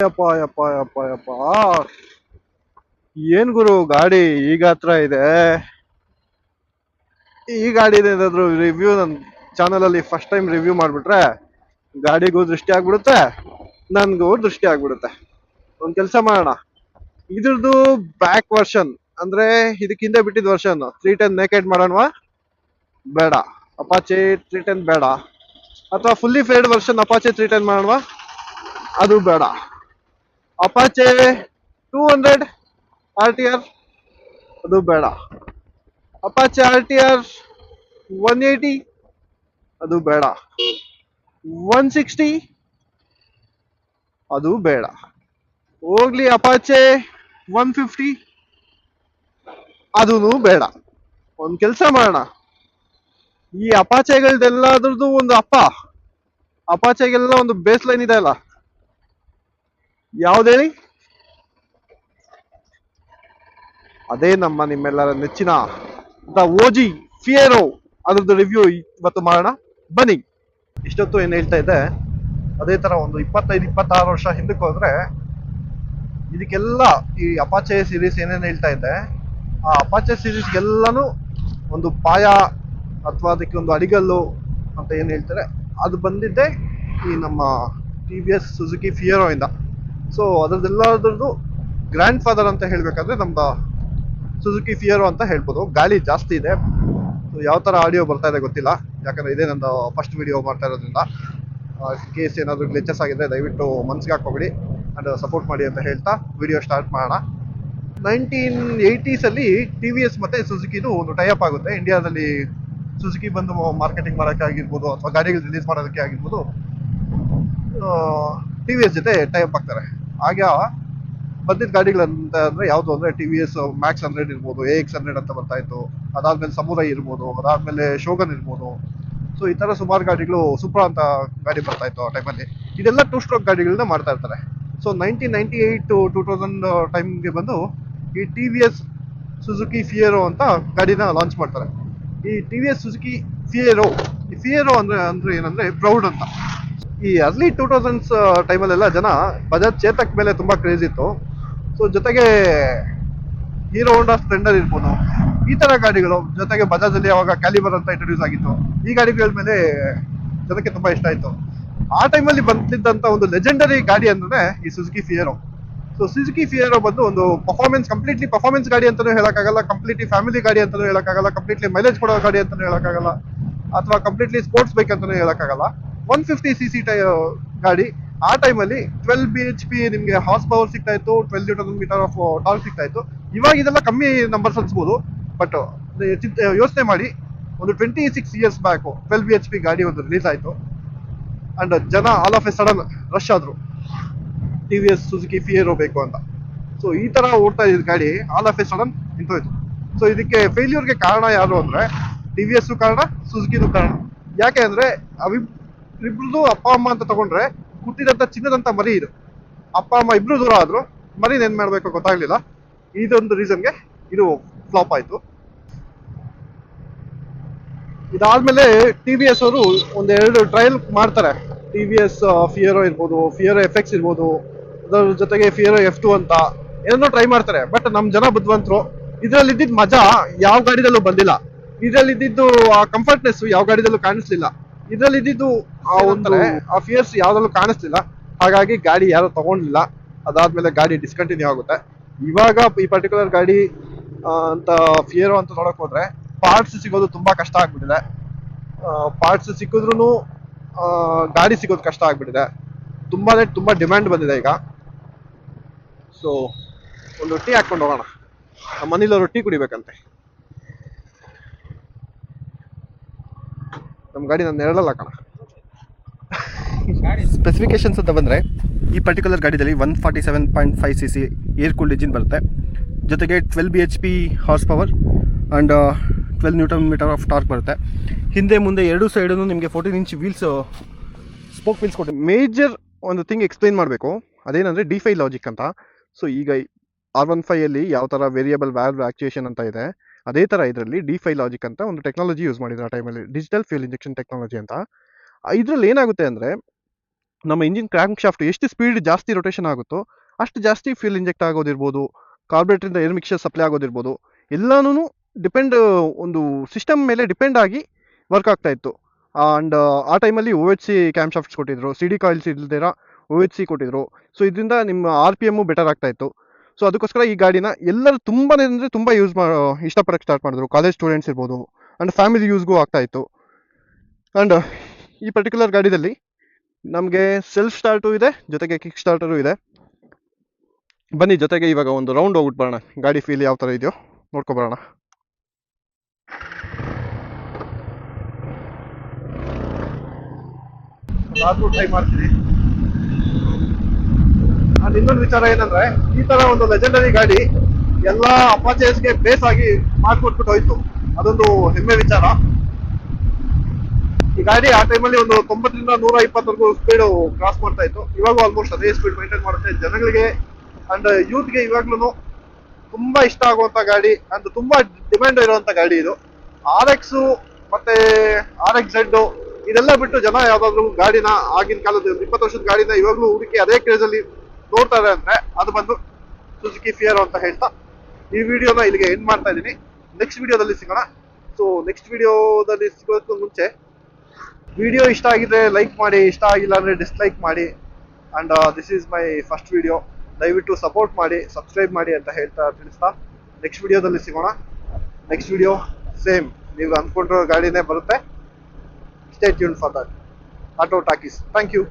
ಯಪ್ಪ ಯಪ್ಪ ಯಪ್ಪ ಯಪ್ಪ ಏನ್ ಗುರು ಗಾಡಿ ಈಗ ಹತ್ರ ಇದೆ. ಈ ಗಾಡಿ ಏನಾದ್ರು ರಿವ್ಯೂ ನನ್ನ ಚಾನಲ್ ಅಲ್ಲಿ ಫಸ್ಟ್ ಟೈಮ್ ರಿವ್ಯೂ ಮಾಡ್ಬಿಟ್ರೆ ಗಾಡಿಗೂ ದೃಷ್ಟಿ ಆಗ್ಬಿಡುತ್ತೆ, ನನ್ಗೂ ದೃಷ್ಟಿ ಆಗ್ಬಿಡುತ್ತೆ. ಒಂದ್ ಕೆಲಸ ಮಾಡೋಣ, ಇದ್ರದ್ದು ಬ್ಯಾಕ್ ವರ್ಷನ್ ಅಂದ್ರೆ ಇದಕ್ಕಿಂತ ಬಿಟ್ಟಿದ್ ವರ್ಷನ್ 310 ನೇಕೆಡ್ ಮಾಡೋಣವಾ? ಬೇಡ. ಅಪಾಚೆ 310 ಬೇಡ. ಅಥವಾ ಫುಲ್ಲಿ ಫೇಡ್ ವರ್ಷನ್ ಅಪಾಚೆ 310 ಮಾಡೋಣವಾ? ಅದು ಬೇಡ. ಅಪಾಚೆ 200 RTR ಅದು ಬೇಡ. ಅಪಾಚೆ RTR 180 ಅದು ಬೇಡ. 160 ಅದು ಬೇಡ. ಹೋಗ್ಲಿ ಅಪಾಚೆ 150 ಅದೂ ಬೇಡ. ಒಂದ್ ಕೆಲ್ಸ ಮಾಡೋಣ, ಈ ಅಪಾಚೆಗಳ್ದೆಲ್ಲದ್ರದ್ದು ಒಂದು ಅಪಾಚೆಗೆಲ್ಲ ಒಂದು ಬೇಸ್ ಲೈನ್ ಇದೆ ಅಲ್ಲ, ಯಾವ್ದು ಹೇಳಿ? ಅದೇ ನಿಮ್ಮೆಲ್ಲರ ನೆಚ್ಚಿನ ದ ಓಜಿ ಫಿಯರೋ. ಅದ್ರದ್ದು ರಿವ್ಯೂ ಇವತ್ತು ಮಾಡೋಣ, ಬನ್ನಿ. ಇಷ್ಟೊತ್ತು ಏನ್ ಹೇಳ್ತಾ ಇದ್ದೆ, ಅದೇ ತರ ಒಂದು 25-26 ವರ್ಷ ಹಿಂದಕ್ಕೆ ಹೋದ್ರೆ ಇದಕ್ಕೆಲ್ಲ ಈ ಅಪಾಚೆ ಸೀರೀಸ್ ಏನೇನು ಹೇಳ್ತಾ ಇದ್ದೆ, ಆ ಅಪಾಚೆ ಸೀರೀಸ್ಗೆಲ್ಲಾನು ಒಂದು ಪಾಯ ಅಥವಾ ಅದಕ್ಕೆ ಒಂದು ಅಡಿಗಲ್ಲು ಅಂತ ಏನ್ ಹೇಳ್ತಾರೆ, ಅದು ಬಂದಿದ್ದೆ ಈ ನಮ್ಮ TVS ಸುಜುಕಿ ಫಿಯರೋ ಇಂದ. ಸೊ ಅದ್ರದ್ದೆಲ್ಲದ್ರದ್ದು ಗ್ರ್ಯಾಂಡ್ ಫಾದರ್ ಅಂತ ಹೇಳ್ಬೇಕಾದ್ರೆ ನಮ್ದು ಸುಜುಕಿ ಫಿಯರೋ ಅಂತ ಹೇಳ್ಬೋದು. ಗಾಳಿ ಜಾಸ್ತಿ ಇದೆ, ಯಾವ ತರ ಆಡಿಯೋ ಬರ್ತಾ ಇದೆ ಗೊತ್ತಿಲ್ಲ, ಯಾಕಂದ್ರೆ ಇದೇ ನಂದು ಫಸ್ಟ್ ವಿಡಿಯೋ ಮಾಡ್ತಾ ಇರೋದ್ರಿಂದ. ಕೇಸ್ ಏನಾದ್ರು ಗ್ಲಿಚಸ್ ಆಗಿದೆ ದಯವಿಟ್ಟು ಮನ್ಸಿಗೆ ಹಾಕೋಬಿಡಿ ಅಂಡ್ ಸಪೋರ್ಟ್ ಮಾಡಿ ಅಂತ ಹೇಳ್ತಾ ವಿಡಿಯೋ ಸ್ಟಾರ್ಟ್ ಮಾಡೋಣ. 1980s ಅಲ್ಲಿ TVS ಮತ್ತೆ ಸುಜುಕಿದು ಒಂದು ಟೈಅಪ್ ಆಗುತ್ತೆ ಇಂಡಿಯಾದಲ್ಲಿ. ಸುಜುಕಿ ಬಂದು ಮಾರ್ಕೆಟಿಂಗ್ ಮಾಡೋಕ್ಕೆ ಆಗಿರ್ಬೋದು ಅಥವಾ ಗಾಡಿಗಳು ರಿಲೀಸ್ ಮಾಡೋದಕ್ಕೆ ಆಗಿರ್ಬೋದು, TVS ಜೊತೆ ಟೈಅಪ್ ಆಗ್ತಾರೆ. ಆಗ ಬಂದಿದ್ದ ಗಾಡಿಗಳಂತ ಅಂದ್ರೆ ಯಾವ್ದು ಅಂದ್ರೆ TVS Max 100 ಇರ್ಬೋದು, AX 100 ಅಂತ ಬರ್ತಾ ಇತ್ತು. ಅದಾದ್ಮೇಲೆ ಸಮುರೈ ಇರ್ಬೋದು, ಅದಾದ್ಮೇಲೆ ಶೋಗನ್ ಇರ್ಬೋದು. ಸೊ ಈ ತರ ಸುಮಾರು ಗಾಡಿಗಳು, ಸೂಪ್ರಾ ಅಂತ ಗಾಡಿ ಬರ್ತಾ ಇತ್ತು ಆ ಟೈಮಲ್ಲಿ. ಇದೆಲ್ಲ 2 ಸ್ಟ್ರೋಕ್ ಗಾಡಿಗಳನ್ನ ಮಾಡ್ತಾ ಇರ್ತಾರೆ. ಸೊ 1998-2000 ಟೈಮ್ಗೆ ಬಂದು ಈ TVS ಸುಜುಕಿ ಫಿಯರೋ ಅಂತ ಗಾಡಿನ ಲಾಂಚ್ ಮಾಡ್ತಾರೆ. ಈ TVS ಸುಜುಕಿ ಫಿಯರೋ, ಈ ಫಿಯರೋ ಅಂದ್ರೆ ಏನಂದ್ರೆ ಪ್ರೌಡ್ ಅಂತ. ಈ ಅರ್ಲಿ 2000s ಟೈಮಲ್ಲೆಲ್ಲ ಜನ ಬಜಾಜ್ ಚೇತಕ್ ಮೇಲೆ ತುಂಬಾ ಕ್ರೇಜ್ ಇತ್ತು. ಸೊ ಜೊತೆಗೆ ಹೀರೋ ಹೋಂಡಾ ಸ್ಪ್ಲೆಂಡರ್ ಇರ್ಬೋದು, ಈ ತರ ಗಾಡಿಗಳು. ಜೊತೆಗೆ ಬಜಾಜ್ ಅಲ್ಲಿ ಅವಾಗ ಕ್ಯಾಲಿಬರ್ ಅಂತ ಇಂಟ್ರೊಡ್ಯೂಸ್ ಆಗಿತ್ತು. ಈ ಗಾಡಿಗಳ ಮೇಲೆ ಜನಕ್ಕೆ ತುಂಬಾ ಇಷ್ಟ ಆಯ್ತು. ಆ ಟೈಮಲ್ಲಿ ಬಂದಿದ್ದಂತ ಒಂದು ಲೆಜೆಂಡರಿ ಗಾಡಿ ಅಂದ್ರೆ ಈ Suzuki Fiero. So Suzuki Fiero ಬಂದು ಒಂದು ಕಂಪ್ಲೀಟ್ಲಿ ಪರ್ಫಾರ್ಮೆನ್ಸ್ ಗಾಡಿ ಅಂತಾನೂ ಹೇಳಕ್ಕಾಗಲ್ಲ, ಕಂಪ್ಲೀಟ್ಲಿ ಫ್ಯಾಮಿಲಿ ಗಾಡಿ ಅಂತಾನೂ ಹೇಳಕ್ಕಾಗಲ್ಲ, ಕಂಪ್ಲೀಟ್ಲಿ ಮೈಲೇಜ್ ಕೊಡೋ ಗಾಡಿ ಅಂತಾನೂ ಹೇಳಕ್ಕಾಗಲ್ಲ, ಅಥವಾ ಕಂಪ್ಲೀಟ್ಲಿ ಸ್ಪೋರ್ಟ್ಸ್ ಬೈಕ್ ಅಂತಾನೂ ಹೇಳಕ್ಕಾಗಲ್ಲ. 150cc ಗಾಡಿ. ಆ ಟೈಮಲ್ಲಿ 12 BHP ನಿಮ್ಗೆ ಹಾರ್ಸ್ ಪವರ್ ಸಿಗ್ತಾ ಇತ್ತು, 12 Nm ಆಫ್ ಟಾರ್ಕ್ ಸಿಗ್ತಾ ಇತ್ತು. ಇವಾಗ ಇದೆಲ್ಲ ಕಮ್ಮಿ ನಂಬರ್ಸ್ ಅನ್ಸ್ಬೋದು, ಬಟ್ ಯೋಚನೆ ಮಾಡಿ, ಒಂದು 26 years ಬ್ಯಾಕ್ 12 BHP ಗಾಡಿ ಒಂದು ರಿಲೀಸ್ ಆಯ್ತು ಅಂಡ್ ಜನ all of a sudden rush ಆದ್ರು TVS ಸುಜುಕಿ ಫಿಯರೋ ಬೇಕು ಅಂತ. ಸೊ ಈ ತರ ಓಡ್ತಾ ಇದ್ದ ಗಾಡಿ ಆಲ್ ಆಫ್ ಎ ಸಡನ್ ನಿಂತೋಯ್ತು. ಸೊ ಇದಕ್ಕೆ ಫೇಲ್ಯೂರ್ಗೆ ಕಾರಣ ಯಾರು ಅಂದ್ರೆ TVS ಕಾರಣ, ಸುಜುಕಿದು ಕಾರಣ. ಯಾಕೆ ಅಂದ್ರೆ ಇಬ್ರದ್ದು ಅಪ್ಪ ಅಮ್ಮ ಅಂತ ತಗೊಂಡ್ರೆ ಹುಟ್ಟಿದಂತ ಚಿನ್ನದಂತ ಮರಿ ಇದು. ಅಪ್ಪ ಅಮ್ಮ ಇಬ್ರು ದೂರ ಆದ್ರು, ಮರಿನ ಏನ್ ಮಾಡ್ಬೇಕು ಗೊತ್ತಾಗ್ಲಿಲ್ಲ. ಇದೊಂದು ರೀಸನ್ಗೆ ಇದು ಫ್ಲಾಪ್ ಆಯ್ತು. ಇದಾದ್ಮೇಲೆ TVS ಅವರು ಒಂದೆರಡು ಟ್ರಯಲ್ ಮಾಡ್ತಾರೆ. TVS ಫಿಯರೋ ಇರ್ಬೋದು, ಫಿಯರೋ FX ಇರ್ಬೋದು, ಅದರ ಜೊತೆಗೆ ಫಿಯರೋ F2 ಅಂತ ಏನೋ ಟ್ರೈ ಮಾಡ್ತಾರೆ. ಬಟ್ ನಮ್ ಜನ ಬುದ್ಧಿವಂತರು, ಇದ್ರಲ್ಲಿ ಇದ್ದಿದ್ ಮಜಾ ಯಾವ ಗಾಡಿದಲ್ಲೂ ಬಂದಿಲ್ಲ. ಇದ್ರಲ್ಲಿ ಇದ್ದಿದ್ದು ಆ ಕಂಫರ್ಟ್ನೆಸ್ ಯಾವ ಗಾಡಿದಲ್ಲೂ ಕಾಣಿಸ್ಲಿಲ್ಲ. ಇದ್ರಲ್ಲಿ ಇದ್ದಿದ್ದು ಆ ಫಿಯರ್ಸ್ ಯಾವ್ದಲ್ಲೂ ಕಾಣಿಸ್ಲಿಲ್ಲ. ಹಾಗಾಗಿ ಗಾಡಿ ಯಾರು ತಗೊಂಡಿಲ್ಲ. ಅದಾದ್ಮೇಲೆ ಗಾಡಿ ಡಿಸ್ಕಂಟಿನ್ಯೂ ಆಗುತ್ತೆ. ಇವಾಗ ಈ ಪರ್ಟಿಕ್ಯುಲರ್ ಗಾಡಿ ಅಂತ ಫಿಯರೋ ಅಂತ ನೋಡಕ್ ಹೋದ್ರೆ ಪಾರ್ಟ್ಸ್ ಸಿಗೋದು ತುಂಬಾ ಕಷ್ಟ ಆಗ್ಬಿಟ್ಟಿದೆ. ಪಾರ್ಟ್ಸ್ ಸಿಕ್ಕಿದ್ರು ಗಾಡಿ ಸಿಗೋದು ಕಷ್ಟ ಆಗ್ಬಿಟ್ಟಿದೆ. ತುಂಬಾ ಡಿಮ್ಯಾಂಡ್ ಬಂದಿದೆ ಈಗ. ಸೊ ಒಂದು ಟೀ ಹಾಕೊಂಡು ಹೋಗೋಣ, ನಮ್ಮ ಮನೇಲಿ ಟೀ ಕುಡಿಬೇಕಂತೆ. ನಮ್ಮ ಗಾಡಿ ನನ್ನ ಎರಡಲ್ಲ ಕಣ. ಸ್ಪೆಸಿಫಿಕೇಶನ್ಸ್ ಅಂತ ಬಂದರೆ ಈ ಪರ್ಟಿಕ್ಯುಲರ್ ಗಾಡಿಯಲ್ಲಿ 147.5cc ಏರ್ ಕೂಲ್ಡ್ ಇಂಜಿನ್ ಬರುತ್ತೆ. ಜೊತೆಗೆ 12 BHP horse power and 12 Nm of torque ಬರುತ್ತೆ. ಹಿಂದೆ ಮುಂದೆ ಎರಡು ಸೈಡೂ ನಿಮಗೆ 14 inch ವೀಲ್ಸ್, ಸ್ಪೋಕ್ ವೀಲ್ಸ್ ಕೊಟ್ಟು. ಮೇಜರ್ ಒಂದು ಥಿಂಗ್ ಎಕ್ಸ್ಪ್ಲೈನ್ ಮಾಡಬೇಕು, ಅದೇನಂದರೆ ಡಿಫೈ ಲಾಜಿಕ್ ಅಂತ. ಸೊ ಈಗ R15 ಯಾವ ಥರ ವೇರಿಯಬಲ್ ವ್ಯಾಲ್ವ್ ಆಕ್ಚುಯೇಷನ್ ಅಂತ ಇದೆ, ಅದೇ ಥರ ಇದರಲ್ಲಿ ಡಿಫೈ ಲಾಜಿಕ್ ಅಂತ ಒಂದು ಟೆಕ್ನಾಲಜಿ ಯೂಸ್ ಮಾಡಿದ್ರು ಆ ಟೈಮಲ್ಲಿ, ಡಿಜಿಟಲ್ ಫ್ಯೂಲ್ ಇಂಜೆಕ್ಷನ್ ಟೆಕ್ನಾಲಜಿ ಅಂತ. ಇದರಲ್ಲಿ ಏನಾಗುತ್ತೆ ಅಂದರೆ ನಮ್ಮ ಇಂಜಿನ್ ಕ್ರ್ಯಾಂಕ್ ಶಾಫ್ಟ್ ಎಷ್ಟು ಸ್ಪೀಡ್ ಜಾಸ್ತಿ ರೊಟೇಷನ್ ಆಗುತ್ತೋ ಅಷ್ಟು ಜಾಸ್ತಿ ಫ್ಯೂಲ್ ಇಂಜೆಕ್ಟ್ ಆಗೋದಿರ್ಬೋದು, ಕಾರ್ಬೋರೇಟ್ರಿಂದ ಏರ್ ಮಿಕ್ಸರ್ ಸಪ್ಲೈ ಆಗೋದಿರ್ಬೋದು, ಎಲ್ಲಾನು ಡಿಪೆಂಡ್, ಒಂದು ಸಿಸ್ಟಮ್ ಮೇಲೆ ಡಿಪೆಂಡ್ ಆಗಿ ವರ್ಕ್ ಆಗ್ತಾ ಇತ್ತು. ಆ್ಯಂಡ್ ಆ ಟೈಮಲ್ಲಿ O H C cam shafts ಕೊಟ್ಟಿದ್ರು, ಸಿ ಡಿ ಕಾಯಿಲ್ಸ್ ಇಲ್ದಿರ ಒ ಎಚ್ ಸಿ ಕೊಟ್ಟಿದ್ರು. ಸೊ ಇದರಿಂದ ನಿಮ್ಮ ಆರ್ ಪಿ ಎಮ್ಮು ಬೆಟರ್ ಆಗ್ತಾ ಇತ್ತು. ಸೊ ಅದಕ್ಕೋಸ್ಕರ ಈ ಗಾಡಿನ ಎಲ್ಲರೂ ತುಂಬಾ ಅಂದರೆ ತುಂಬ ಇಷ್ಟಪಡೋಕ್ಕೆ ಸ್ಟಾರ್ಟ್ ಮಾಡಿದ್ರು. ಕಾಲೇಜ್ ಸ್ಟೂಡೆಂಟ್ಸ್ ಇರ್ಬೋದು ಆ್ಯಂಡ್ ಫ್ಯಾಮಿಲಿ ಯೂಸ್ಗೂ ಆಗ್ತಾ ಇತ್ತು. ಆ್ಯಂಡ್ ಈ ಪರ್ಟಿಕ್ಯುಲರ್ ಗಾಡಿದಲ್ಲಿ ನಮಗೆ ಸೆಲ್ಫ್ ಸ್ಟಾರ್ಟು ಇದೆ, ಜೊತೆಗೆ ಕಿಕ್ ಸ್ಟಾರ್ಟರು ಇದೆ. ಬನ್ನಿ ಜೊತೆಗೆ ಇವಾಗ ಒಂದು ರೌಂಡ್ ಹೋಗ್ಬಿಟ್ಟು ಬರೋಣ, ಗಾಡಿ ಫೀಲ್ ಯಾವ ಥರ ಇದೆಯೋ ನೋಡ್ಕೊಬರೋಣ. ಟ್ರೈ ಮಾಡ್ತೀನಿ. ಅದು ಇನ್ನೊಂದು ವಿಚಾರ ಏನಂದ್ರೆ, ಈ ತರ ಒಂದು ಲೆಜೆಂಡರಿ ಗಾಡಿ ಎಲ್ಲ ಅಪಾಚೆಸ್ಗೆ ಬೇಸ್ ಆಗಿ ಮಾಡ್ಕೊಟ್ಬಿಟ್ಟು ಹೋಯ್ತು. ಅದೊಂದು ಹೆಮ್ಮೆ ವಿಚಾರ. ಈ ಗಾಡಿ ಆ ಟೈಮಲ್ಲಿ ಒಂದು 90ರಿಂದ 120ವರೆಗೂ ಸ್ಪೀಡ್ ಕ್ರಾಸ್ ಮಾಡ್ತಾ ಇತ್ತು. ಇವಾಗ ಆಲ್ಮೋಸ್ಟ್ ಅದೇ ಸ್ಪೀಡ್ ಮೇಂಟೈನ್ ಮಾಡುತ್ತೆ. ಜನಗಳಿಗೆ ಅಂಡ್ ಯೂತ್ಗೆ ಇವಾಗ್ಲೂ ತುಂಬಾ ಇಷ್ಟ ಆಗುವಂತ ಗಾಡಿ ಅಂಡ್ ತುಂಬಾ ಡಿಮ್ಯಾಂಡ್ ಇರುವಂತ ಗಾಡಿ ಇದು. ಆರ್ ಎಕ್ಸ್ ಮತ್ತೆ RX Z ಇದೆಲ್ಲ ಬಿಟ್ಟು ಜನ ಯಾವ್ದಾದ್ರು ಗಾಡಿನ ಆಗಿನ ಕಾಲದ 20 ವರ್ಷದ ಗಾಡಿನ ಇವಾಗ್ಲೂ ಹುಡುಕಿ ಅದೇ ಕ್ರೇಜ್ ಅಲ್ಲಿ ನೋಡ್ತಾರೆ ಅಂದ್ರೆ ಅದು ಬಂದು ಸುಜುಕಿ ಫಿಯರ್ ಅಂತ ಹೇಳ್ತಾ ಈ ವಿಡಿಯೋನ ಇಲ್ಲಿಗೆ ಎಂಡ್ ಮಾಡ್ತಾ ಇದ್ದೀನಿ. ನೆಕ್ಸ್ಟ್ ವಿಡಿಯೋದಲ್ಲಿ ಸಿಗೋಣ. ಸೊ ನೆಕ್ಸ್ಟ್ ವಿಡಿಯೋದಲ್ಲಿ ಸಿಗೋದಕ್ಕೂ ಮುಂಚೆ ವಿಡಿಯೋ ಇಷ್ಟ ಆಗಿದ್ರೆ ಲೈಕ್ ಮಾಡಿ, ಇಷ್ಟ ಆಗಿಲ್ಲ ಅಂದ್ರೆ ಡಿಸ್ಲೈಕ್ ಮಾಡಿ. And this is my first video. ದಯವಿಟ್ಟು ಸಪೋರ್ಟ್ ಮಾಡಿ, ಸಬ್ಸ್ಕ್ರೈಬ್ ಮಾಡಿ ಅಂತ ಹೇಳ್ತಾ ತಿಳಿಸ್ತಾ ನೆಕ್ಸ್ಟ್ ವಿಡಿಯೋದಲ್ಲಿ ಸಿಗೋಣ. ನೆಕ್ಸ್ಟ್ ವಿಡಿಯೋ ಸೇಮ್ ನೀವು ಅಂದ್ಕೊಂಡಿರೋ ಗಾಡಿನೇ ಬರುತ್ತೆ. Stay tune for that. Auto talkies. Thank you.